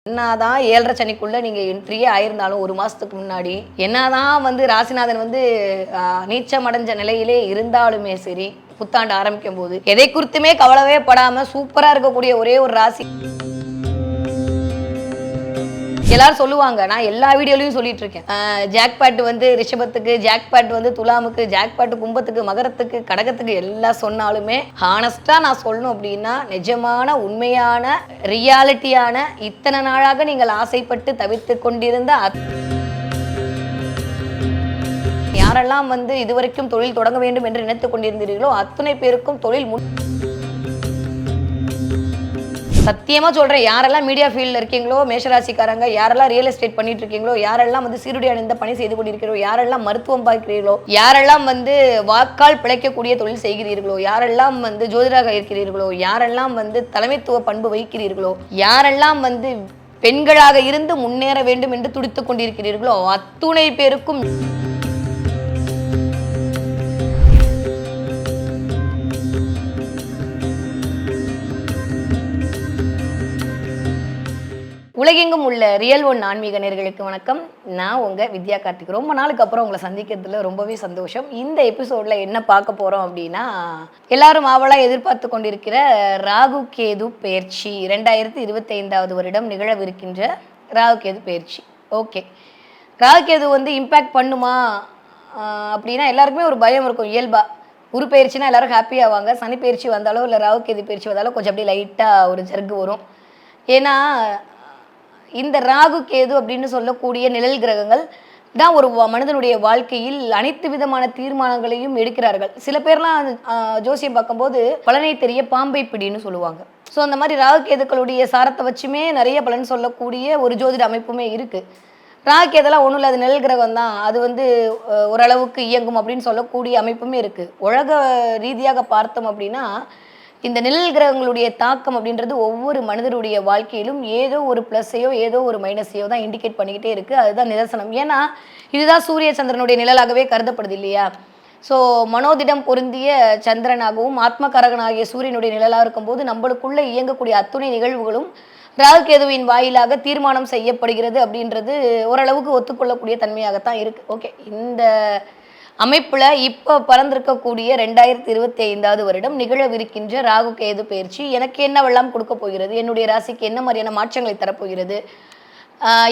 என்னதான் 7.5 சனிக்குள்ள நீங்க என்ட்ரியே ஆயிருந்தாலும் 1 மாசத்துக்கு முன்னாடி என்னதான் வந்து ராசிநாதன் வந்து நீச்சம் அடைஞ்ச நிலையிலே இருந்தாலுமே சரி, புத்தாண்டு ஆரம்பிக்கும் போது எதை குறித்துமே கவலைவே படாம சூப்பரா இருக்கக்கூடிய ஒரே ஒரு ராசி. எல்லாரும் சொல்லுவாங்க, நான் எல்லா வீடியோலையும் சொல்லிட்டு இருக்கேன், ஜாக்பாட் வந்து ரிஷபத்துக்கு, ஜாக்பாட் வந்து துலாமுக்கு, ஜாக்பாட் கும்பத்துக்கு, மகரத்துக்கு, கடகத்துக்கு எல்லாம் சொன்னாலுமே ஹானஸ்டா நான் சொல்லணும் அப்படின்னா நிஜமான உண்மையான ரியாலிட்டியான இத்தனை நாளாக நீங்கள் ஆசைப்பட்டு தவிர்த்து கொண்டிருந்த யாரெல்லாம் வந்து இதுவரைக்கும் தொழில் தொடங்க வேண்டும் என்று நினைத்துக் கொண்டிருந்தீர்களோ அத்தனை பேருக்கும் தொழில் சத்தியமா சொல்றேன், யாரெல்லாம் மீடியா ஃபீல்ட்ல இருக்கீங்களோ, மேஷராசிக்காரங்க, யாரெல்லாம் ரியல் எஸ்டேட் பண்ணிட்டு இருக்கீங்களோ, யாரெல்லாம் வந்து சீருடை அணிந்த பணி செய்து கொண்டிருக்கிறீர்களோ, யாரெல்லாம் மருத்துவம் பார்க்கிறீர்களோ, யாரெல்லாம் வந்து வாக்கால் பிழைக்கக்கூடிய தொழில் செய்கிறீர்களோ, யாரெல்லாம் வந்து ஜோதிடராக இருக்கிறீர்களோ, யாரெல்லாம் வந்து தலைமைத்துவ பண்பு வகிக்கிறீர்களோ, யாரெல்லாம் வந்து பெண்களாக இருந்து முன்னேற வேண்டும் என்று துடித்துக் கொண்டிருக்கிறீர்களோ அத்துணை பேருக்கும் உலகெங்கும் உள்ள ரியல் ஒன் ஆன்மீக நேயர்களுக்கு வணக்கம். நான் உங்க வித்யா கார்த்திக். ரொம்ப நாளுக்கு அப்புறம் உங்களை சந்திக்கிறதுல ரொம்பவே சந்தோஷம். இந்த எபிசோட்ல என்ன பார்க்க போறோம் அப்படின்னா, எல்லாரும் ஆவலா எதிர்பார்த்து கொண்டிருக்கிற ராகு கேது பெயர்ச்சி 2025வது வருடம் நிகழவிருக்கின்ற ராகு கேது பெயர்ச்சி. ஓகே, ராகு கேது வந்து இம்பேக்ட் பண்ணுமா அப்படின்னா எல்லாருக்குமே ஒரு பயம் இருக்கும் இயல்பா. குரு பயிற்சினா எல்லாரும் ஹாப்பி ஆவாங்க. சனி பயிற்சி வந்தாலோ இல்லை ராகு கேது பயிற்சி வந்தாலோ கொஞ்சம் அப்படியே லைட்டாக ஒரு ஜர்கு வரும். ஏன்னா இந்த ராகு கேது அப்படின்னு சொல்லக்கூடிய நிழல் கிரகங்கள் தான் ஒரு மனிதனுடைய வாழ்க்கையில் அனைத்து விதமான தீர்மானங்களையும் எடுக்கிறார்கள். சில பேர்லாம் ஜோசியம் பார்க்கும்போது பலனை தெரிய பாம்பை பிடின்னு சொல்லுவாங்க. ஸோ அந்த மாதிரி ராகு கேதுக்களுடைய சாரத்தை வச்சுமே நிறைய பலன் சொல்லக்கூடிய ஒரு ஜோதிட அமைப்புமே இருக்குது. ராகு கேதெல்லாம் ஒன்றும் இல்லை, அது நிழல் கிரகம் தான், அது வந்து ஓரளவுக்கு இயங்கும் அப்படின்னு சொல்லக்கூடிய அமைப்புமே இருக்குது. உலக ரீதியாக பார்த்தோம் அப்படின்னா இந்த நிழல் கிரகங்களுடைய தாக்கம் அப்படின்றது ஒவ்வொரு மனிதருடைய வாழ்க்கையிலும் ஏதோ ஒரு ப்ளஸ்ஸையோ ஏதோ ஒரு மைனஸையோ தான் இண்டிகேட் பண்ணிக்கிட்டே இருக்குது. அதுதான் நிதர்சனம். ஏன்னா இதுதான் சூரிய சந்திரனுடைய நிழலாகவே கருதப்படுது இல்லையா? ஸோ மனோதிடம் பொருந்திய சந்திரனாகவும் ஆத்மகாரகனாகிய சூரியனுடைய நிழலாக இருக்கும்போது நம்மளுக்குள்ளே இயங்கக்கூடிய அத்துணை நிகழ்வுகளும் ராகு கேதுவின் வாயிலாக தீர்மானம் செய்யப்படுகிறது அப்படின்றது ஓரளவுக்கு ஒத்துக்கொள்ளக்கூடிய தன்மையாகத்தான் இருக்குது. ஓகே, இந்த அமைப்பில் இப்போ பறந்திருக்கக்கூடிய 2025வது வருடம் நிகழவிருக்கின்ற ராகு கேது பயிற்சி எனக்கு என்னவெல்லாம் கொடுக்க போகிறது, என்னுடைய ராசிக்கு என்ன மாதிரியான மாற்றங்களை தரப்போகிறது,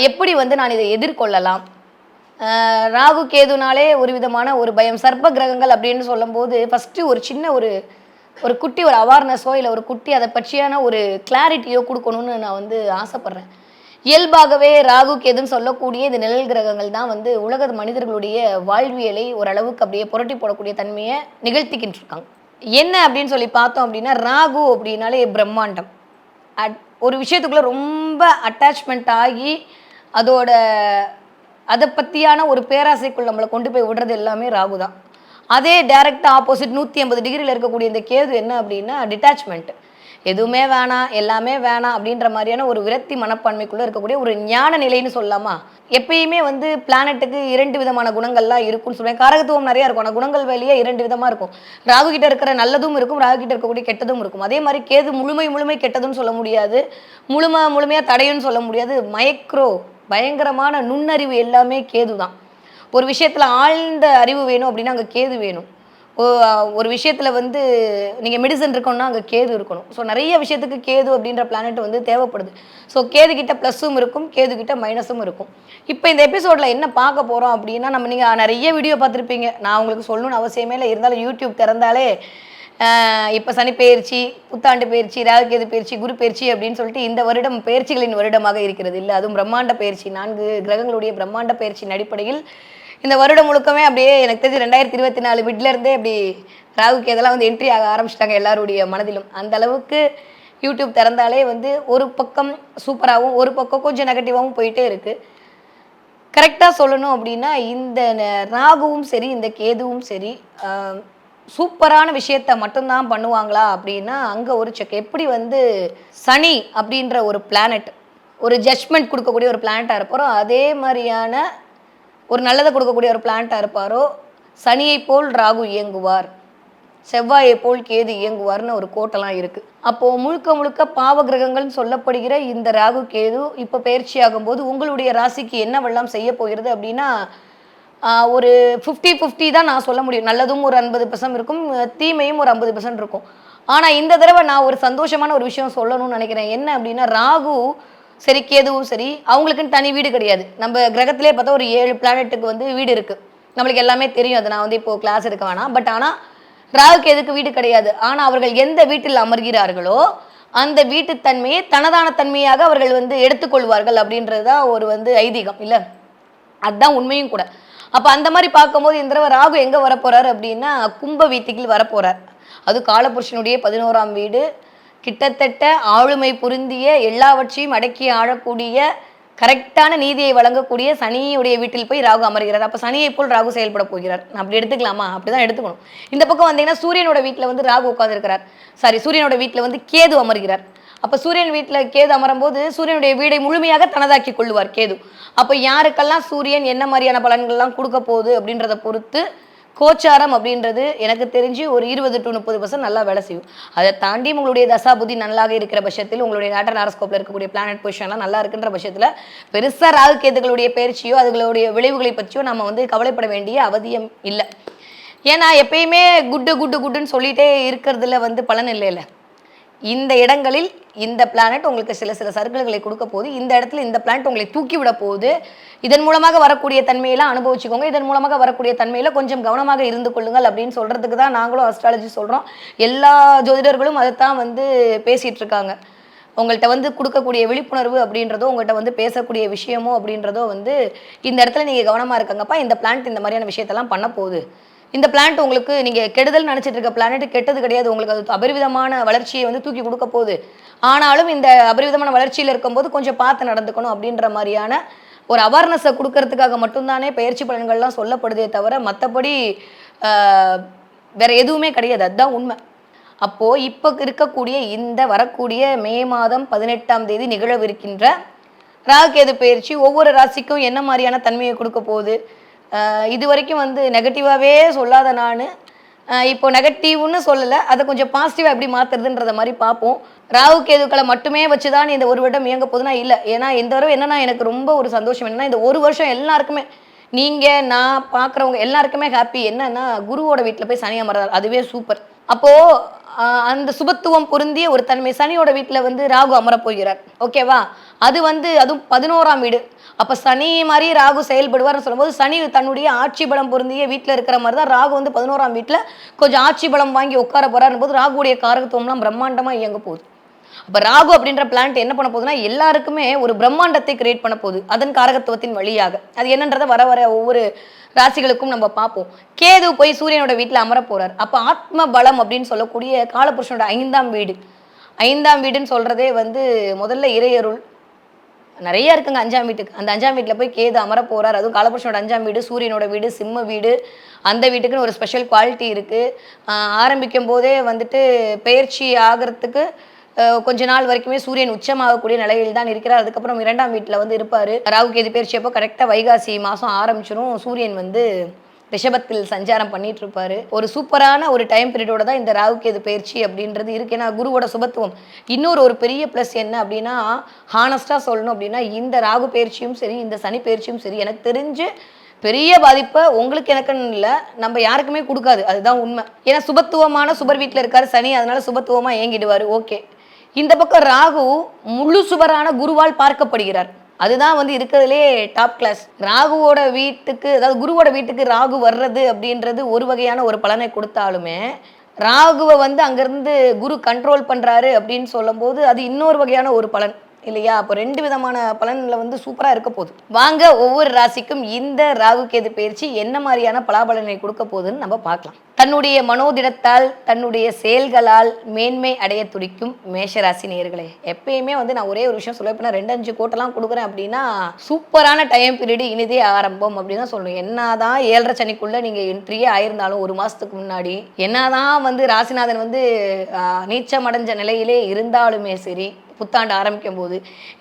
எப்படி வந்து நான் இதை எதிர்கொள்ளலாம். ராகு கேதுனாலே ஒரு விதமான ஒரு பயம். சர்ப்ப கிரகங்கள் அப்படின்னு சொல்லும்போது ஃபஸ்ட்டு ஒரு சின்ன ஒரு குட்டி ஒரு அவேர்னஸோ இல்லை ஒரு குட்டி அதை பற்றியான ஒரு கிளாரிட்டியோ கொடுக்கணும்னு நான் வந்து ஆசைப்பட்றேன். இயல்பாகவே ராகு கேதுன்னு சொல்லக்கூடிய இந்த நிழல் கிரகங்கள் தான் வந்து உலக மனிதர்களுடைய வாழ்வியலை ஓரளவுக்கு அப்படியே புரட்டி போடக்கூடிய தன்மையை நிகழ்த்திக்கிட்டு இருக்காங்க. என்ன அப்படின்னு சொல்லி பார்த்தோம் அப்படின்னா, ராகு அப்படின்னாலே பிரம்மாண்டம். ஒரு விஷயத்துக்குள்ள ரொம்ப அட்டாச்மெண்ட் ஆகி அதை பற்றியான ஒரு பேராசைக்குள் நம்மளை கொண்டு போய் விடுறது எல்லாமே ராகு தான். அதே டைரக்டாக ஆப்போசிட் 180 டிகிரியில் இருக்கக்கூடிய இந்த கேது என்ன அப்படின்னா டிட்டாச்மெண்ட். எதுவுமே வேணாம், எல்லாமே வேணாம் அப்படின்ற மாதிரியான ஒரு விரக்தி மனப்பான்மைக்குள்ளே இருக்கக்கூடிய ஒரு ஞான நிலைன்னு சொல்லலாமா? எப்பயுமே வந்து பிளானட்டுக்கு 2 விதமான குணங்கள்லாம் இருக்கும்னு சொல்லுவேன். காரகத்துவம் நிறையா இருக்கும், ஆனால் குணங்கள் வெளியே 2 விதமாக இருக்கும். ராகு கிட்ட இருக்கிற நல்லதும் இருக்கும், ராகு கிட்ட இருக்கக்கூடிய கெட்டதும் இருக்கும். அதே மாதிரி கேது முழுமை கெட்டதுன்னு சொல்ல முடியாது, முழுமையாக தடையுன்னு சொல்ல முடியாது. மைக்ரோ பயங்கரமான நுண்ணறிவு எல்லாமே கேது தான். ஒரு விஷயத்தில் ஆழ்ந்த அறிவு வேணும் அப்படின்னா அங்கே கேது வேணும். ஒரு விஷயத்தில் வந்து நீங்கள் மெடிசன் இருக்கணும்னா அங்கே கேது இருக்கணும். ஸோ நிறைய விஷயத்துக்கு கேது அப்படின்ற பிளானட் வந்து தேவைப்படுது. ஸோ கேது கிட்ட ப்ளஸ்ஸும் இருக்கும், கேது கிட்ட மைனஸும் இருக்கும். இப்போ இந்த எபிசோடில் என்ன பார்க்க போகிறோம் அப்படின்னா, நீங்கள் நிறைய வீடியோ பார்த்துருப்பீங்க, நான் உங்களுக்கு சொல்லணும்னு அவசியமே இல்லை. இருந்தாலும் யூடியூப் திறந்தாலே இப்போ சனி பயிற்சி, புத்தாண்டு பயிற்சி, ராகு கேது பயிற்சி, குரு பயிற்சி அப்படின்னு சொல்லிட்டு இந்த வருடம் பயிற்சிகளின் வருடமாக இருக்கிறது இல்லை. அதுவும் பிரம்மாண்ட பயிற்சி, 4 கிரகங்களுடைய பிரம்மாண்ட பயிற்சியின் அடிப்படையில் இந்த வருடம் முழுக்கமே அப்படியே எனக்கு தெரிஞ்சு 2024 மிட்லேருந்தே அப்படி ராகு கேதெல்லாம் வந்து என்ட்ரி ஆக ஆரம்பிச்சிட்டாங்க எல்லாருடைய மனதிலும். அந்த அளவுக்கு யூடியூப் திறந்தாலே வந்து ஒரு பக்கம் சூப்பராகவும் ஒரு பக்கம் கொஞ்சம் நெகட்டிவாகவும் போயிட்டே இருக்குது. கரெக்டாக சொல்லணும் அப்படின்னா இந்த ராகுவும் சரி இந்த கேதுவும் சரி சூப்பரான விஷயத்த மட்டும்தான் பண்ணுவாங்களா அப்படின்னா அங்கே ஒரு செக். எப்படி வந்து சனி அப்படின்ற ஒரு பிளானட் ஒரு ஜட்ஜ்மெண்ட் கொடுக்கக்கூடிய ஒரு பிளானட்டாக இருப்பாரோ அதே மாதிரியான ஒரு நல்லதை கொடுக்கக்கூடிய ஒரு பிளானட்டாக இருப்பாரோ, சனியை போல் ராகு இயங்குவார். செவ்வாயை போல் கேது இயங்குவார்னு ஒரு கோட்டெல்லாம் இருக்கு. அப்போ முழுக்க முழுக்க பாவ கிரகங்கள்னு சொல்லப்படுகிற இந்த ராகு கேது இப்போ பயிற்சி ஆகும்போது உங்களுடைய ராசிக்கு என்னவெல்லாம் செய்ய போகிறது அப்படின்னா ஒரு 50-50 தான் நான் சொல்ல முடியும். நல்லதும் ஒரு 50% இருக்கும், தீமையும் ஒரு 50% இருக்கும். ஆனால் இந்த தடவை நான் ஒரு சந்தோஷமான ஒரு விஷயம் சொல்லணும்னு நினைக்கிறேன். என்ன அப்படின்னா ராகு சரி கேதுவும் சரி அவங்களுக்குன்னு தனி வீடு கிடையாது. நம்ம கிரகத்திலே பார்த்தா ஒரு 7 பிளானட்டுக்கு வந்து வீடு இருக்குது. நம்மளுக்கு எல்லாமே தெரியும். அது நான் வந்து இப்போது கிளாஸ் எடுக்க வேணாம். பட் ஆனால் ராகுக்கு எதுக்கு வீடு கிடையாது. ஆனால் அவர்கள் எந்த வீட்டில் அமர்கிறார்களோ அந்த வீட்டு தன்மையை தனதான தன்மையாக அவர்கள் வந்து எடுத்துக்கொள்வார்கள் அப்படின்றது தான் ஒரு வந்து ஐதீகம் இல்லை, அதுதான் உண்மையும் கூட. அப்போ அந்த மாதிரி பார்க்கும்போது இந்த தடவை ராகு எங்கே வரப்போறாரு அப்படின்னா கும்ப வீட்டுக்கு வரப்போறார். அது காலபுருஷனுடைய 11ஆம் வீடு. கிட்டத்தட்ட ஆளுமை பொருந்திய எல்லாவற்றையும் அடக்கி ஆழக்கூடிய கரெக்டான நீதியை வழங்கக்கூடிய சனியுடைய வீட்டில் போய் ராகு அமர்கிறார். அப்போ சனியை போல் ராகு செயல்பட போகிறார். அப்படி எடுத்துக்கலாமா? அப்படிதான் எடுத்துக்கணும். இந்த பக்கம் வந்தீங்கன்னா சூரியனோட வீட்டில் வந்து ராகு உட்காந்துருக்கிறார். சூரியனோட வீட்டில் வந்து கேது அமர்கிறார். அப்போ சூரியன் வீட்டில் கேது அமரும் போது சூரியனுடைய வீடை முழுமையாக தனதாக்கி கொள்ளுவார் கேது. அப்போ யாருக்கெல்லாம் சூரியன் என்ன மாதிரியான பலன்கள்லாம் கொடுக்க போகுது அப்படின்றத பொறுத்து கோச்சாரம் அப்படின்றது எனக்கு தெரிஞ்சு ஒரு 20 to 30% நல்லா வேலை செய்யும். அதை தாண்டி உங்களுடைய தசாபுதி நல்லாக இருக்கிற பட்சத்தில் உங்களுடைய நேட்டல் ஹாரோஸ்கோப்ல இருக்கக்கூடிய பிளானட் பொசிஷன்லாம் நல்லா இருக்குன்ற பட்சத்தில் பெருசாக ராகு கேதுகளுடைய பயிற்சியோ அதுகளுடைய விளைவுகளை பற்றியோ நம்ம வந்து கவலைப்பட வேண்டிய அவசியம் இல்லை. ஏன்னா எப்பயுமே குட்டுன்னு சொல்லிட்டே இருக்கிறதுல வந்து பலன் இல்லைல்ல. இந்த இடங்களில் இந்த பிளானட் உங்களுக்கு சில சர்க்கிள்களை கொடுக்க போகுது. இந்த இடத்துல இந்த பிளானட் உங்களை தூக்கி விட போகுது. இதன் மூலமாக வரக்கூடிய தன்மையெல்லாம் அனுபவிச்சுக்கோங்க. இதன் மூலமாக வரக்கூடிய தன்மையில் கொஞ்சம் கவனமாக இருந்து கொள்ளுங்கள் அப்படின்னு சொல்கிறதுக்கு தான் நாங்களும் அஸ்ட்ராலஜி சொல்கிறோம். எல்லா ஜோதிடர்களும் அதைத்தான் வந்து பேசிகிட்டு இருக்காங்க. உங்கள்கிட்ட வந்து கொடுக்கக்கூடிய விழிப்புணர்வு அப்படின்றதோ உங்கள்கிட்ட வந்து பேசக்கூடிய விஷயமோ அப்படின்றதோ வந்து இந்த இடத்துல நீங்கள் கவனமாக இருக்காங்கப்பா, இந்த பிளானட் இந்த மாதிரியான விஷயத்தெல்லாம் பண்ண போகுது. இந்த பிளானட் உங்களுக்கு நீங்கள் கெடுதல் நினச்சிட்டு இருக்க பிளானட் கெட்டது கிடையாது. உங்களுக்கு அது அபரிவிதமான வளர்ச்சியை வந்து தூக்கி கொடுக்க போகுது. ஆனாலும் இந்த அபரிவிதமான வளர்ச்சியில் இருக்கும்போது கொஞ்சம் பார்த்து நடந்துக்கணும் அப்படின்ற மாதிரியான ஒரு அவேர்னஸை கொடுக்கறதுக்காக மட்டும்தானே பயிற்சி பலன்கள்லாம் சொல்லப்படுதே தவிர மற்றபடி வேற எதுவுமே கிடையாது. அதுதான் உண்மை. அப்போது இப்போ இருக்கக்கூடிய இந்த வரக்கூடிய மே மாதம் 18ஆம் தேதி நிகழவிருக்கின்ற ராகுகேது பயிற்சி ஒவ்வொரு ராசிக்கும் என்ன மாதிரியான தன்மையை கொடுக்க போகுது, இது வரைக்கும் வந்து நெகட்டிவாகவே சொல்லாத நான் இப்போ நெகட்டிவ்னு சொல்லலை, அதை கொஞ்சம் பாசிட்டிவாக எப்படி மாற்றுறதுன்றத மாதிரி பார்ப்போம். ராகு கேதுக்களை மட்டுமே வச்சு தான் இந்த ஒரு வருடம் இயங்க போதுன்னா இல்லை. ஏன்னா இந்த தடவை என்னன்னா எனக்கு ரொம்ப ஒரு சந்தோஷம் என்னன்னா இந்த ஒரு வருஷம் எல்லாருக்குமே நீங்கள் நான் பார்க்குறவங்க எல்லாருக்குமே ஹாப்பி. என்னன்னா குருவோட வீட்டில் போய் சனி அமர்றார், அதுவே சூப்பர். அப்போது அந்த சுபத்துவம் பொருந்திய ஒரு தன்மை சனியோட வீட்டில் வந்து ராகு அமரப் போகிறார். ஓகேவா? அது வந்து அதுவும் 11ஆம் வீடு. அப்போ சனி மாதிரி ராகு செயல்படுவார்னு சொல்லும்போது சனி தன்னுடைய ஆட்சி பலம் பொருந்திய வீட்டில் இருக்கிற மாதிரி தான் ராகு வந்து 11ஆம் வீட்டில் கொஞ்சம் ஆட்சி பலம் வாங்கி உட்கார போறாருன்னு போது ராகுடைய காரகத்துவம்லாம் பிரம்மாண்டமாக இயங்க போகுது. அப்போ ராகு அப்படின்ற பிளான்ட் என்ன பண்ண போகுதுன்னா எல்லாருக்குமே ஒரு பிரம்மாண்டத்தை கிரியேட் பண்ண போகுது அதன் காரகத்துவத்தின் வழியாக. அது என்னன்றதை வர வர ஒவ்வொரு ராசிகளுக்கும் நம்ம பார்ப்போம். கேது போய் சூரியனோட வீட்டில் அமர போறார். அப்போ ஆத்ம பலம் அப்படின்னு சொல்லக்கூடிய காலபுருஷனோட 5ஆம் வீடு. 5ஆம் வீடுன்னு சொல்றதே வந்து முதல்ல இறையருள் நிறைய இருக்குங்க 5ஆம் வீட்டுக்கு. அந்த 5ஆம் வீட்டில் போய் கேது அமர போறார். அதுவும் காலபுருஷனோட 5ஆம் வீடு, சூரியனோட வீடு, சிம்ம வீடு. அந்த வீட்டுக்குன்னு ஒரு ஸ்பெஷல் குவாலிட்டி இருக்கு. ஆரம்பிக்கும் போதே வந்துட்டு பெயர்ச்சி ஆகிறதுக்கு கொஞ்ச நாள் வரைக்குமே சூரியன் உச்சமாகக்கூடிய நிலையில் தான் இருக்கிறார். அதுக்கப்புறம் 2ஆம் வீட்டில் வந்து இருப்பார். ராகு கேது பெயர்ச்சி அப்போ கரெக்டாக வைகாசி மாதம் ஆரம்பிச்சிடும். சூரியன் வந்து ரிஷபத்தில் சஞ்சாரம் பண்ணிட்டு இருப்பாரு. ஒரு சூப்பரான ஒரு டைம் பீரியடோட தான் இந்த ராகு கேது பயிற்சி அப்படின்றது இருக்கு. ஏன்னா குருவோட சுபத்துவம். இன்னொரு ஒரு பெரிய ப்ளஸ் என்ன அப்படின்னா ஹானஸ்டாக சொல்லணும் அப்படின்னா இந்த ராகு பயிற்சியும் சரி இந்த சனி பயிற்சியும் சரி எனக்கு தெரிஞ்சு பெரிய பாதிப்பை உங்களுக்கு எனக்குன்னு இல்லை, நம்ம யாருக்குமே கொடுக்காது. அதுதான் உண்மை. ஏன்னா சுபத்துவமான சுபர் வீட்டில் இருக்காரு சனி, அதனால சுபத்துவமாக இயங்கிடுவார். ஓகே. இந்த பக்கம் ராகு முழு சுபரான குருவால் பார்க்கப்படுகிறார். அதுதான் வந்து இருக்கிறதுலே டாப் கிளாஸ். ராகுவோட வீட்டுக்கு அதாவது குருவோட வீட்டுக்கு ராகு வர்றது அப்படின்றது ஒரு வகையான ஒரு பலனை கொடுத்தாலுமே ராகுவை வந்து அங்கேருந்து குரு கண்ட்ரோல் பண்ணுறாரு அப்படின்னு சொல்லும்போது அது இன்னொரு வகையான ஒரு பலன் இல்லையா? அப்போ 2 விதமான பலனில் வந்து சூப்பராக இருக்க போகுது. வாங்க ஒவ்வொரு ராசிக்கும் இந்த ராகு கேது பயிற்சி என்ன மாதிரியான பலாபலனை கொடுக்க போகுதுன்னு நம்ம பார்க்கலாம். தன்னுடைய மனோதிடத்தால் தன்னுடைய செயல்களால் மேன்மை அடைய துடிக்கும் மேஷராசி நேயர்களே, எப்பயுமே வந்து நான் ஒரே ஒரு விஷயம் சொல்ல போனால் 2-5 கோட்டெல்லாம் கொடுக்குறேன் அப்படின்னா சூப்பரான டைம் பீரியடு இனிதே ஆரம்பம் அப்படின்னு தான் சொல்லணும். என்னதான் 7.5 சனிக்குள்ளே நீங்கள் என்ட்ரியே ஆயிருந்தாலும் ஒரு மாதத்துக்கு முன்னாடி என்னதான் வந்து ராசிநாதன் வந்து நீச்சம் அடைஞ்ச நிலையிலே இருந்தாலுமே சரி புத்தாண்டு ஆரம்பிக்கும் போது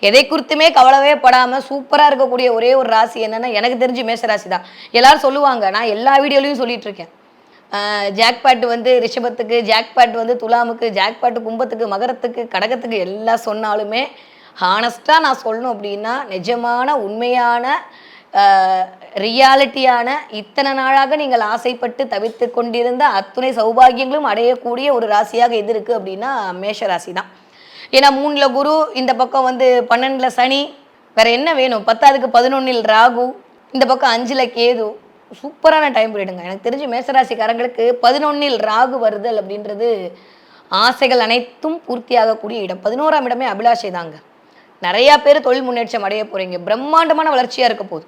எதை குறித்துமே கவலைவே படாமல் சூப்பராக இருக்கக்கூடிய ஒரே ஒரு ராசி என்னன்னா எனக்கு தெரிஞ்சு மேஷராசி தான். எல்லாரும் சொல்லுவாங்க, நான் எல்லா வீடியோலையும் சொல்லிட்டு இருக்கேன் ஜாக்பாட் வந்து ரிஷபத்துக்கு, ஜாக்பாட் வந்து துலாமுக்கு, ஜாக்பாட் கும்பத்துக்கு, மகரத்துக்கு, கடகத்துக்கு எல்லாம் சொன்னாலுமே ஹானஸ்ட்டாக நான் சொல்லணும் அப்படின்னா நிஜமான உண்மையான ரியாலிட்டியான இத்தனை நாளாக நீங்கள் ஆசைப்பட்டு தவிர்த்து கொண்டிருந்த அத்துணை சௌபாகியங்களும் அடையக்கூடிய ஒரு ராசியாக எது இருக்குது அப்படின்னா மேஷ ராசி தான். ஏன்னா 3ல் குரு, இந்த பக்கம் வந்து 12ல் சனி, வேற என்ன வேணும்? 10க்கு 11ல் ராகு, இந்த பக்கம் 5ல் கேது. சூப்பரான டைம் பீரியடுங்க. எனக்கு தெரிஞ்சு மேஷராசிக்காரங்களுக்கு 11ல் ராகு வருதல் அப்படின்றது ஆசைகள் அனைத்தும் பூர்த்தியாகக்கூடிய இடம். 11ஆம் இடமே அபிலாஷை தாங்க. நிறையா பேர் தொழில் முன்னேற்றம் அடைய போகிறீங்க. பிரம்மாண்டமான வளர்ச்சியாக இருக்க போகுது.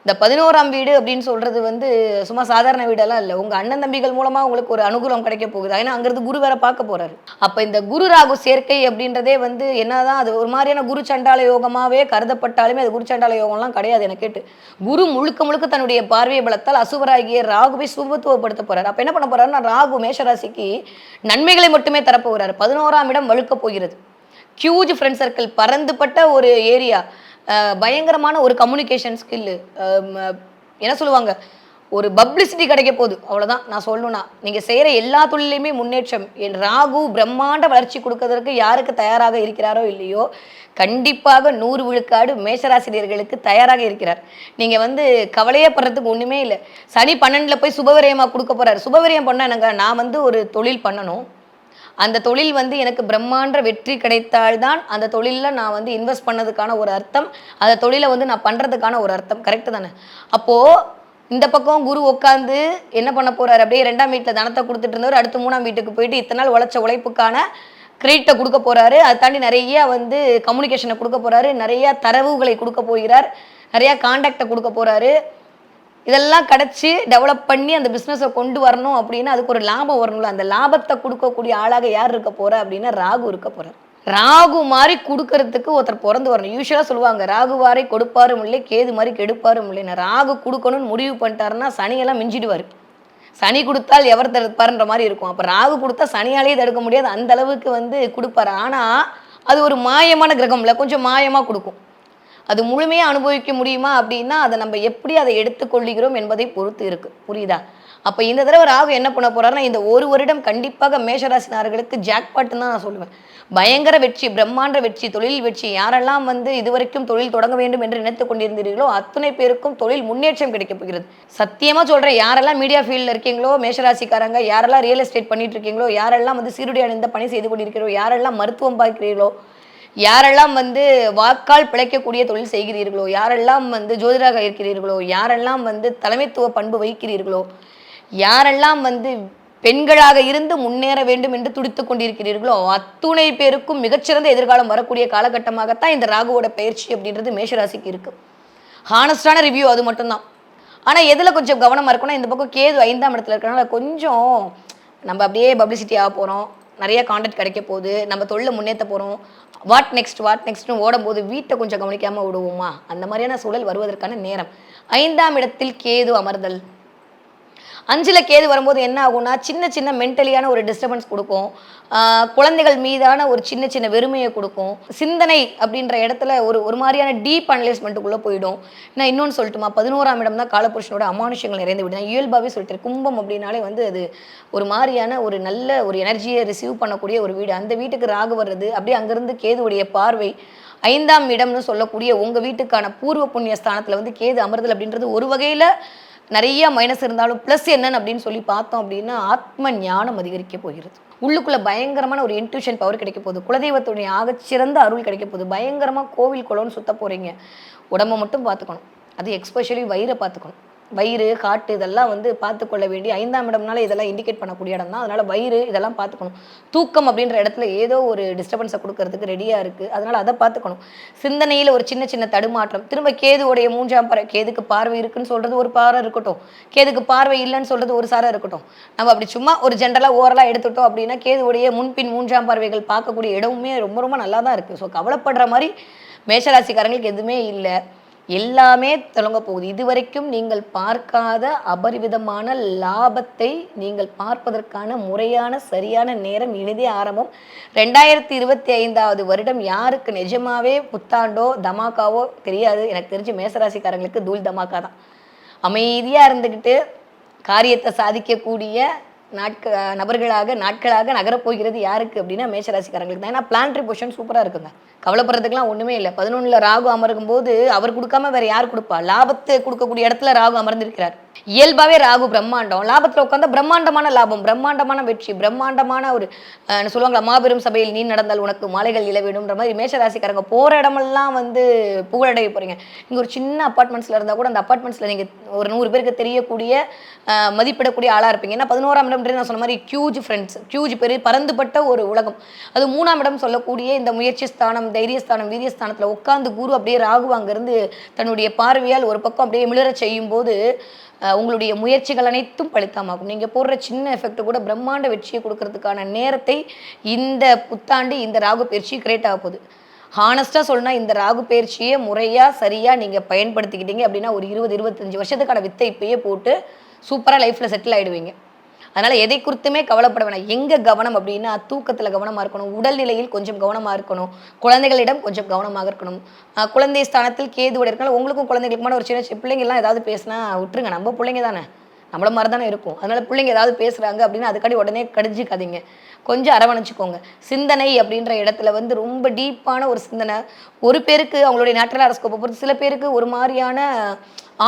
இந்த 11ஆம் வீடு அப்படின்னு சொல்கிறது வந்து சும்மா சாதாரண வீடெல்லாம் இல்லை. உங்கள் அண்ணன் தம்பிகள் மூலமாக உங்களுக்கு ஒரு அனுகூலம் கிடைக்க போகுது. ஏன்னா அங்கிருந்து குரு வேற பார்க்க போகிறாரு. அப்போ இந்த குரு ராகு சேர்க்கை அப்படின்றதே வந்து என்னதான் அது ஒரு மாதிரியான குரு சண்டால யோகமாகவே கருதப்பட்டாலுமே அது குரு சண்டால யோகம்லாம் கிடையாது. எனக்கு கேட்டு குரு முழுக்க முழுக்க தன்னுடைய பார்வையை பலத்தால் அசுவராகிய ராகுவை சுபத்துவப்படுத்த போகிறார். அப்போ என்ன பண்ண போகிறாருன்னா ராகு மேஷராசிக்கு நன்மைகளை மட்டுமே தரப்போகிறார். 11ஆம் இடம் வழுக்க போகிறது. ஹியூஜ் ஃப்ரெண்ட் சர்க்கிள், பறந்துபட்ட ஒரு ஏரியா, பயங்கரமான ஒரு கம்யூனிகேஷன் ஸ்கில்லு, என்ன சொல்லுவாங்க, ஒரு பப்ளிசிட்டி கிடைக்க போகுது. அவ்வளோதான் நான் சொல்லணும்னா. நீங்கள் செய்கிற எல்லா தொழிலையுமே முன்னேற்றம். என் ராகு பிரம்மாண்ட வளர்ச்சி கொடுக்கறதுக்கு யாருக்கு தயாராக இருக்கிறாரோ இல்லையோ கண்டிப்பாக 100 விழுக்காடு மேஷராசிரியர்களுக்கு தயாராக இருக்கிறார். நீங்கள் வந்து கவலையே படுறதுக்கு ஒன்றுமே இல்லை. சனி 12ல் போய் சுபவிரயமாக கொடுக்க போகிறார். சுபவிரயம் பண்ணால் என்னங்க, நான் வந்து ஒரு தொழில் பண்ணணும், அந்த தொழில் வந்து எனக்கு பிரம்மாண்ட வெற்றி கிடைத்தால்தான் அந்த தொழிலில் நான் வந்து இன்வெஸ்ட் பண்ணதுக்கான ஒரு அர்த்தம், அந்த தொழிலை வந்து நான் பண்ணுறதுக்கான ஒரு அர்த்தம். கரெக்டு தானே? அப்போது இந்த பக்கம் குரு உட்காந்து என்ன பண்ண போகிறார், அப்படியே 2ஆம் வீட்டில் தனத்தை கொடுத்துட்டு இருந்தவர் அடுத்து 3ஆம் வீட்டுக்கு போயிட்டு இத்தனை நாள் உழைச்ச உழைப்புக்கான கிரெடிட்டை கொடுக்க போகிறாரு. அதை தாண்டி நிறைய வந்து கம்யூனிகேஷனை கொடுக்க போகிறாரு, நிறைய தரவுகளை கொடுக்க போகிறார், நிறையா கான்டாக்டை கொடுக்க போகிறாரு. இதெல்லாம் கிடச்சி டெவலப் பண்ணி அந்த பிஸ்னஸை கொண்டு வரணும் அப்படின்னா அதுக்கு ஒரு லாபம் வரணும்ல. அந்த லாபத்தை கொடுக்கக்கூடிய ஆளாக யார் இருக்க போகிறா அப்படின்னா ராகு இருக்க போகிறார். ராகு மாதிரி கொடுக்கறதுக்கு ஒருத்தர் பிறந்து வரணும். யூஸ்வலாக சொல்லுவாங்க ராகு வாரை கொடுப்பாரும் இல்லை, கேது மாதிரி கெடுப்பாரும் இல்லைன்னு. ராகு கொடுக்கணும்னு முடிவு பண்ணிட்டாருன்னா சனியெல்லாம் மிஞ்சிடுவார். சனி கொடுத்தால் எவர் தடுப்பாருன்ற மாதிரி இருக்கும். அப்போ ராகு கொடுத்தா சனியாலேயே தடுக்க முடியாது, அந்த அளவுக்கு வந்து கொடுப்பாரு. ஆனால் அது ஒரு மாயமான கிரகம்ல, கொஞ்சம் மாயமாக கொடுக்கும். அது முழுமையாக அனுபவிக்க முடியுமா அப்படின்னா அதை நம்ம எப்படி அதை எடுத்துக்கொள்கிறோம் என்பதை பொறுத்து இருக்குது. புரியுதா? அப்போ இந்த தடவை ராகு என்ன பண்ண போகிறாருன்னா இந்த ஒரு வருடம் கண்டிப்பாக மேஷராசினார்களுக்கு ஜாக்பாட்டுன்னு தான் நான் சொல்லுவேன். பயங்கர வெற்றி, பிரம்மாண்ட வெற்றி, தொழில் வெற்றி. யாரெல்லாம் வந்து இதுவரைக்கும் தொழில் தொடங்க வேண்டும் என்று நினைத்து கொண்டிருந்தீர்களோ அத்தனை பேருக்கும் தொழில் முன்னேற்றம் கிடைக்கப் போகிறது. சத்தியமாக சொல்கிறேன், யாரெல்லாம் மீடியா ஃபீல்டில் இருக்கீங்களோ மேஷராசிக்காரங்க, யாரெல்லாம் ரியல் எஸ்டேட் பண்ணிட்டு இருக்கீங்களோ, யாரெல்லாம் வந்து சீருடை அணிந்த பணி செய்து கொண்டிருக்கிறீர்களோ, யாரெல்லாம் மருத்துவம் பார்க்கிறீர்களோ, யாரெல்லாம் வந்து வாக்கால் பிழைக்கக்கூடிய தொழில் செய்கிறீர்களோ, யாரெல்லாம் வந்து ஜோதிடராக இருக்கிறீர்களோ, யாரெல்லாம் வந்து தலைமைத்துவ பண்பு வைக்கிறீர்களோ, யாரெல்லாம் வந்து பெண்களாக இருந்து முன்னேற வேண்டும் என்று துடித்து கொண்டிருக்கிறீர்களோ அத்துணை பேருக்கும் மிகச்சிறந்த எதிர்காலம் வரக்கூடிய காலகட்டமாகத்தான் இந்த ராகுவோட பயிற்சி அப்படின்றது மேஷராசிக்கு இருக்குது. ஹானஸ்டான ரிவ்யூ அது மட்டும்தான். ஆனால் எதில் கொஞ்சம் கவனமாக இருக்குன்னா இந்த பக்கம் கேது 5ஆம் இடத்துல இருக்கிறனால கொஞ்சம் நம்ம அப்படியே பப்ளிசிட்டி ஆக போகிறோம், நிறைய கான்டெக்ட் கிடைக்க போகுது, நம்ம தொழிலை முன்னேற்ற போகிறோம், வாட் நெக்ஸ்ட்னு ஓடும்போது வீட்டை கொஞ்சம் கவனிக்காமல் விடுவோமா, அந்த மாதிரியான சூழல் வருவதற்கான நேரம். 5ஆம் இடத்தில் கேது அமர்தல். 5ல் கேது வரும்போது என்ன ஆகும்னா சின்ன சின்ன மென்டலியான ஒரு டிஸ்டர்பன்ஸ் கொடுக்கும், குழந்தைகள் மீதான ஒரு சின்ன சின்ன வெறுமையை கொடுக்கும், சிந்தனை அப்படின்ற இடத்துல ஒரு மாதிரியான டீப் அனலைஸ்மெண்ட்டுக்குள்ளே போயிடும். நான் இன்னொன்று சொல்லட்டுமா, 11ஆம் இடம் தான் காலபுருஷனோட அமானுஷங்கள் நிறைந்து விடு. நான் இயல்பாகவே சொல்லிட்டேன், கும்பம் அப்படின்னாலே வந்து அது ஒரு மாதிரியான ஒரு நல்ல ஒரு எனர்ஜியை ரிசீவ் பண்ணக்கூடிய ஒரு வீடு. அந்த வீட்டுக்கு ராகு வர்றது அப்படியே அங்கேருந்து கேதுவுடைய பார்வை 5ஆம் இடம்னு சொல்லக்கூடிய உங்கள் வீட்டுக்கான பூர்வ புண்ணிய ஸ்தானத்தில் வந்து கேது அமர்தல் அப்படின்றது ஒரு வகையில் நிறைய மைனஸ் இருந்தாலும் ப்ளஸ் என்னன்னு அப்படின்னு சொல்லி பார்த்தோம் அப்படின்னா ஆத்ம ஞானம் அதிகரிக்க போகிறது. உள்ளுக்குள்ளே பயங்கரமான ஒரு இன்ட்யூஷன் பவர் கிடைக்க போகுது, குலதெய்வத்துடைய ஆகச்சிறந்த அருள் கிடைக்க போகுது, பயங்கரமாக கோவில் குளம்னு சுத்த போகிறீங்க. உடம்பை மட்டும் பார்த்துக்கணும், அது எக்ஸ்பெஷலி வயிறை பார்த்துக்கணும். வயிறு காட்டு இதெல்லாம் வந்து பார்த்துக்கொள்ள வேண்டிய 5ஆம் இடம்னால இதெல்லாம் இண்டிகேட் பண்ணக்கூடிய இடம் தான். அதனால் வயிறு இதெல்லாம் பார்த்துக்கணும். தூக்கம் அப்படின்ற இடத்துல ஏதோ ஒரு டிஸ்டர்பன்ஸை கொடுக்கறதுக்கு ரெடியாக இருக்குது, அதனால் அதை பார்த்துக்கணும். சிந்தனையில் ஒரு சின்ன சின்ன தடுமாற்றம். திரும்ப கேதுவோடைய 3ஆம் பார்வை, கேதுக்கு பார்வை இருக்குன்னு சொல்கிறது ஒரு பாறை இருக்கட்டும், கேதுக்கு பார்வை இல்லைன்னு சொல்கிறது ஒரு சாரம் இருக்கட்டும். நம்ம அப்படி சும்மா ஒரு ஜென்ரலாக ஓவரலாக எடுத்துட்டோம் அப்படின்னா கேதுவோடைய முன்பின் 3ஆம் பார்வைகள் பார்க்கக்கூடிய இடமுமே ரொம்ப ரொம்ப நல்லா தான் இருக்குது. ஸோ கவலைப்படுற மாதிரி மேஷராசிக்காரங்களுக்கு எதுவுமே இல்லை, எல்லாமே தொடங்க போகுது. இதுவரைக்கும் நீங்கள் பார்க்காத அபரிவிதமான லாபத்தை நீங்கள் பார்ப்பதற்கான முறையான சரியான நேரம் இனிதே ஆரம்பம். 2025ஆவது வருடம் யாருக்கு நிஜமாவே புத்தாண்டோ தமாக்காவோ தெரியாது. எனக்கு தெரிஞ்சு மேசராசிக்காரங்களுக்கு தூள் தமாக்கா தான். அமைதியாக இருந்துக்கிட்டு காரியத்தை சாதிக்கக்கூடிய நபர்களாக நாட்களாக நகரப்போகிறது யாருக்கு அப்படின்னா மேஷராசிக்காரங்களுக்கு தான். ஏன்னா பிளான்ட்ரி பொசிஷன் சூப்பராக இருக்குங்க, கவலைப்படுறதுக்குலாம் ஒன்றுமே இல்லை. 11ல் ராகு அமருக்கும் போது அவர் கொடுக்காம வேற யார் கொடுப்பா? லாபத்தை கொடுக்கக்கூடிய இடத்துல ராகு அமர்ந்திருக்கிறார். இயல்பாகவே ராகு பிரம்மாண்டம், லாபத்தில் உட்காந்தா பிரம்மாண்டமான லாபம், பிரம்மாண்டமான வெற்றி, பிரம்மாண்டமான ஒரு சொல்லுவாங்களா மாபெரும் சபையில் நீ நடந்தால் உனக்கு மாலைகள் இளவேணுன்ற மாதிரி மேஷராசிக்காரங்க போகிற இடமெல்லாம் வந்து புகழடைய போகிறீங்க. நீங்கள் ஒரு சின்ன அப்பார்ட்மெண்ட்ஸில் இருந்தால் கூட அந்த அப்பார்ட்மெண்ட்ஸில் நீங்கள் ஒரு 100 பேருக்கு தெரியக்கூடிய மதிப்பிடக்கூடிய ஆளாக இருப்பீங்க. ஏன்னா 11ஆம் இடம்ன்றது நான் சொன்ன மாதிரி ஹியூஜ் ஃப்ரெண்ட்ஸ், ஹியூஜ் பெரிய பறந்துபட்ட ஒரு உலகம். அது 3ஆம் இடம் சொல்லக்கூடிய இந்த முயற்சி ஸ்தானம், தைரியஸ்தானம், வீரியஸ்தானத்தில் உட்காந்து குரு அப்படியே ராகு அங்கேருந்து தன்னுடைய பார்வையால் ஒரு பக்கம் அப்படியே மிளற செய்யும் போது உங்களுடைய முயற்சிகள் அனைத்தும் பலித்தமாகும். நீங்கள் போடுற சின்ன எஃபெக்ட் கூட பிரம்மாண்ட வெற்றியை கொடுக்கறதுக்கான நேரத்தை இந்த புத்தாண்டு இந்த ராகு பயிற்சி கிரியேட் ஆக போகுது. ஹானஸ்ட்டாக சொல்லணும்னா இந்த ராகு பயிற்சியை முறையாக சரியாக நீங்கள் பயன்படுத்திக்கிட்டீங்க அப்படின்னா ஒரு 20-25 வருஷத்துக்கான வித்தை இப்பயே போட்டு சூப்பராக லைஃப்பில் செட்டில் ஆகிடுவீங்க. அதனால் எதை குறித்துமே கவலைப்பட வேணாம். எங்கே கவனம் அப்படின்னா தூக்கத்தில் கவனமாக இருக்கணும், உடல்நிலையில் கொஞ்சம் கவனமாக இருக்கணும், குழந்தைகளிடம் கொஞ்சம் கவனமாக இருக்கணும். குழந்தை ஸ்தானத்தில் கேதுவோட இருக்கனால உங்களுக்கும் குழந்தைகளுக்குமான ஒரு சின்ன பிள்ளைங்கள்லாம் ஏதாவது பேசினா விட்டுருங்க, நம்ம பிள்ளைங்க தானே, நம்மள மாதிரி தானே இருக்கும். அதனால் பிள்ளைங்க ஏதாவது பேசுகிறாங்க அப்படின்னா அதுக்காண்டி உடனே கடிஞ்சிக்காதீங்க, கொஞ்சம் அரவணைச்சிக்கோங்க. சிந்தனை அப்படின்ற இடத்துல வந்து ரொம்ப டீப்பான ஒரு சிந்தனை. ஒரு பேருக்கு அவங்களுடைய நேச்சுரல் அரஸ்கோப்பை பொறுத்து சில பேருக்கு ஒரு மாதிரியான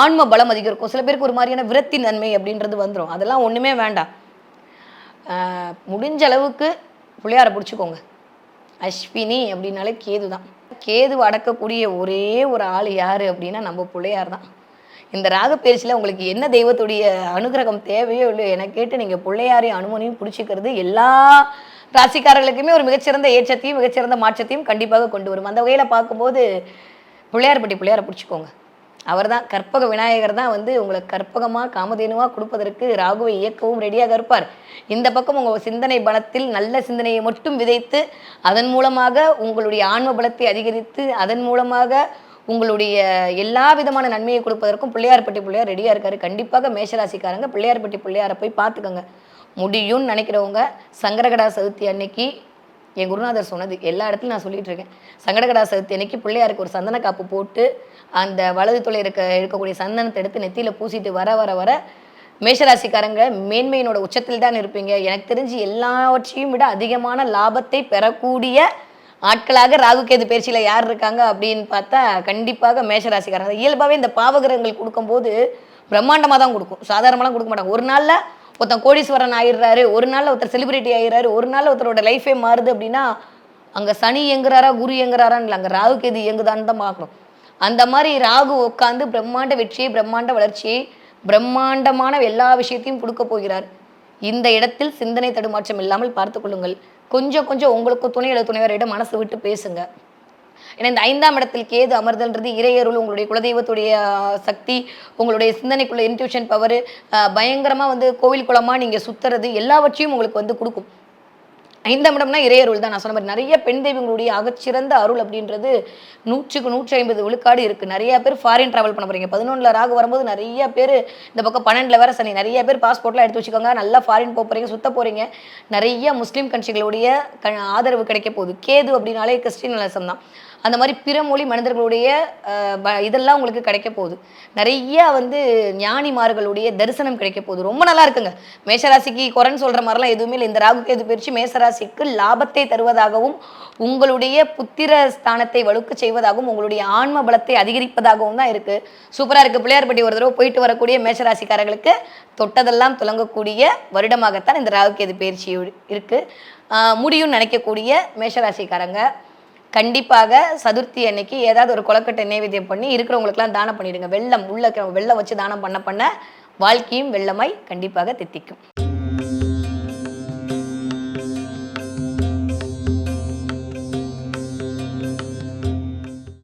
ஆன்ம பலம் அதிகம் இருக்கும், சில பேருக்கு ஒரு மாதிரியான விரத்தி நன்மை அப்படின்றது வந்துடும். அதெல்லாம் ஒன்றுமே வேண்டாம். முடிஞ்ச அளவுக்கு பிள்ளையாரை பிடிச்சிக்கோங்க. அஸ்வினி அப்படின்னாலே கேது தான். கேது அடக்கக்கூடிய ஒரே ஒரு ஆள் யார் அப்படின்னா நம்ம பிள்ளையார் தான். இந்த ராகப்பயிற்சியில் உங்களுக்கு என்ன தெய்வத்துடைய அனுகிரகம் தேவையோ இல்லையோ என கேட்டு நீங்கள் பிள்ளையாரையும் அனுமனையும் பிடிச்சிக்கிறது எல்லா ராசிக்காரர்களுக்குமே ஒரு மிகச்சிறந்த ஏற்றத்தையும் மிகச்சிறந்த மாற்றத்தையும் கண்டிப்பாக கொண்டு வரும். அந்த வகையில் பார்க்கும்போது பிள்ளையாரை பிடிச்சிக்கோங்க. அவர் தான் கற்பக விநாயகர் தான் வந்து உங்களை கற்பகமாக காமதேனுவாக கொடுப்பதற்கு ராகுவை இயக்கவும் ரெடியாக இருப்பார். இந்த பக்கம் உங்கள் சிந்தனை பலத்தில் நல்ல சிந்தனையை மட்டும் விதைத்து அதன் மூலமாக உங்களுடைய ஆன்ம பலத்தை அதிகரித்து அதன் மூலமாக உங்களுடைய எல்லா விதமான நன்மையை கொடுப்பதற்கும் பிள்ளையார் ரெடியாக இருக்காரு. கண்டிப்பாக மேஷராசிக்காரங்க பிள்ளையாரை போய் பார்த்துக்கோங்க. முடியும்னு நினைக்கிறவங்க சங்கடகடா சதுர்த்தி அன்னைக்கு என் குருநாதர் சொன்னது எல்லா இடத்துலையும் நான் சொல்லிட்டு இருக்கேன். சங்கடகடா சதுர்த்தி அன்னைக்கு பிள்ளையாருக்கு ஒரு சந்தன காப்பு போட்டு அந்த வலது தொலை இருக்கக்கூடிய சந்தனத்தை எடுத்து நெத்தியில் பூசிட்டு வர மேஷராசிக்காரங்க மேன்மையினோட உச்சத்தில் தான் இருப்பீங்க. எனக்கு தெரிஞ்சு எல்லாவற்றையும் விட அதிகமான லாபத்தை பெறக்கூடிய ஆட்களாக ராகுகேது பயிற்சியில் யார் இருக்காங்க அப்படின்னு பார்த்தா கண்டிப்பாக மேஷராசிக்காரங்க. இயல்பாகவே இந்த பாவகிரகங்கள் கொடுக்கும்போது பிரம்மாண்டமாக தான் கொடுக்கும், சாதாரணமாக கொடுக்க மாட்டாங்க. ஒரு நாளில் ஒருத்தன் கோடீஸ்வரன் ஆயிடுறாரு, ஒரு நாளில் ஒருத்தர் செலிபிரிட்டி ஆயிடுறாரு, ஒரு நாளில் ஒருத்தரோட லைஃபே மாறுது அப்படின்னா அங்கே சனி இயங்குறாரா குரு இயங்குறாரான்னு இல்லை, அங்கே ராகுகேது இயங்குதான்னு தான் பார்க்கணும். அந்த மாதிரி ராகு உட்காந்து பிரம்மாண்ட வெற்றியை பிரம்மாண்ட வளர்ச்சியை பிரம்மாண்டமான எல்லா விஷயத்தையும் கொடுக்க போகிறார். இந்த இடத்தில் சிந்தனை தடுமாற்றம் இல்லாமல் பார்த்து கொள்ளுங்கள். கொஞ்சம் உங்களுக்கு துணை அல்லது துணைவரிடம் மனசு விட்டு பேசுங்க. ஏன்னா இந்த 5ஆம் இடத்தில் கேது அமர்தல்ன்றது இறையருள், உங்களுடைய குலதெய்வத்துடைய சக்தி, உங்களுடைய சிந்தனைக்குள்ள இன்ட்யூஷன் பவர், பயங்கரமாக வந்து கோவில் குளமாக நீங்கள் சுற்றுறது எல்லாவற்றையும் உங்களுக்கு வந்து கொடுக்கும். 5ஆம் இடம்னா இறையருள் தான். நான் சொன்ன மாதிரி நிறைய பெண் தெய்வங்களுடைய அகச்சிறந்த அருள் அப்படின்றது 100க்கு 150 விழுக்காடு இருக்குது. நிறைய பேர் ஃபாரின் ட்ராவல் பண்ண போகிறீங்க. 11ல் ராகு வரும்போது நிறைய பேர் இந்த பக்கம் 12ல் வேறு சனி, நிறைய பேர் பாஸ்போர்ட்லாம் எடுத்து வச்சுக்கோங்க, நல்லா ஃபாரின் போக போகிறீங்க, சுற்ற போகிறீங்க. நிறைய முஸ்லீம் கண்ட்ரிகளுடைய ஆதரவு கிடைக்க போகுது. கேது அப்படின்னாலே கிறிஸ்டின் தான். அந்த மாதிரி பிற மொழி மனிதர்களுடைய இதெல்லாம் உங்களுக்கு கிடைக்க போகுது. நிறைய வந்து ஞானிமார்களுடைய தரிசனம் கிடைக்க போகுது. ரொம்ப நல்லா இருக்குங்க. மேஷராசிக்கு குறைன்னு சொல்கிற மாதிரிலாம் எதுவுமே இல்லை. இந்த ராகுகேது பயிற்சி மேஷராசிக்கு லாபத்தை தருவதாகவும் உங்களுடைய புத்திர ஸ்தானத்தை வலுக்க செய்வதாகவும் உங்களுடைய ஆன்ம பலத்தை அதிகரிப்பதாகவும் தான் இருக்குது. சூப்பராக இருக்குது. பிள்ளையார்பட்டி ஒரு தடவை போயிட்டு வரக்கூடிய மேஷராசிக்காரர்களுக்கு தொட்டதெல்லாம் துலங்கக்கூடிய வருடமாகத்தான் இந்த ராகுகேது பயிற்சி இருக்குது. முடியும்னு நினைக்கக்கூடிய மேஷராசிக்காரங்க கண்டிப்பாக சதுர்த்தி அன்னைக்கு ஏதாவது ஒரு கொலக்கட்டை நைவேத்தியம் பண்ணி இருக்கிறவங்களுக்குலாம் தானம் பண்ணிடுங்க. வெள்ளம் வச்சு தானம் பண்ண வாழ்க்கையும் வெள்ளமாய் கண்டிப்பாக தித்திக்கும்.